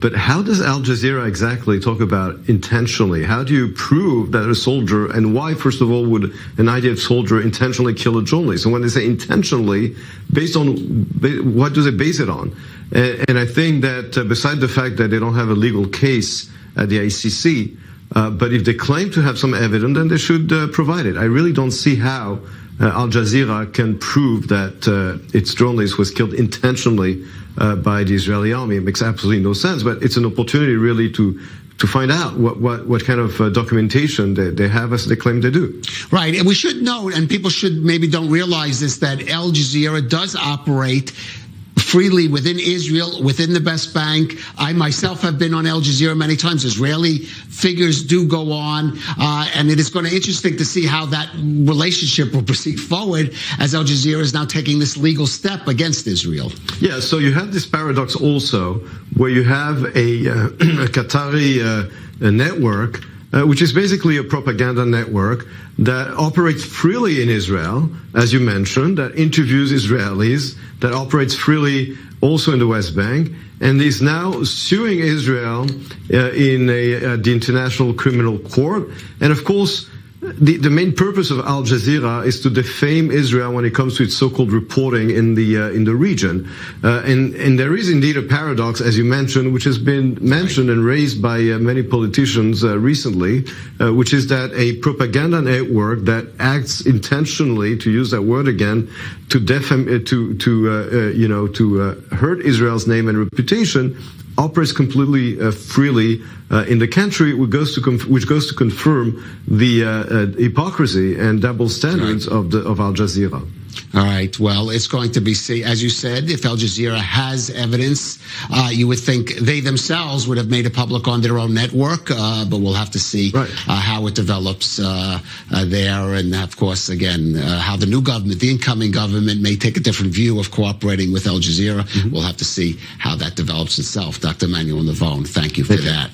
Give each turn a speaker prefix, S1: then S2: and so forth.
S1: But how does Al Jazeera exactly talk about intentionally? How do you prove that a soldier, and why, first of all, would an IDF soldier intentionally kill a journalist? And when they say intentionally, based on, what do they base it on? And I think that besides the fact that they don't have a legal case at the ICC, but if they claim to have some evidence, then they should provide it. I really don't see how Al Jazeera can prove that its journalist was killed intentionally by the Israeli army. It makes absolutely no sense, but it's an opportunity really to find out what kind of documentation they have as they claim they do.
S2: Right, and we should note, and people should maybe don't realize this, that Al Jazeera does operate freely within Israel, within the West Bank. I myself have been on Al Jazeera many times. Israeli figures do go on, and it is going to be interesting to see how that relationship will proceed forward as Al Jazeera is now taking this legal step against Israel.
S1: Yeah, so you have this paradox also where you have a Qatari network, which is basically a propaganda network that operates freely in Israel, as you mentioned, that interviews Israelis, that operates freely also in the West Bank, and is now suing Israel in the International Criminal Court. And of course, the main purpose of Al Jazeera is to defame Israel when it comes to its so-called reporting in the region, and there is indeed a paradox, as you mentioned, which has been mentioned and raised by many politicians recently, which is that a propaganda network that acts intentionally, to use that word again, to defame, to hurt Israel's name and reputation, operates completely freely in the country, which goes to confirm the hypocrisy and double standards of Al Jazeera.
S2: All right. Well, it's going to be, as you said, if Al Jazeera has evidence, you would think they themselves would have made it public on their own network, but we'll have to see how it develops there. And of course, again, how the new government, the incoming government, may take a different view of cooperating with Al Jazeera. We'll have to see how that develops itself. Dr. Emmanuel Navon, thank you for that.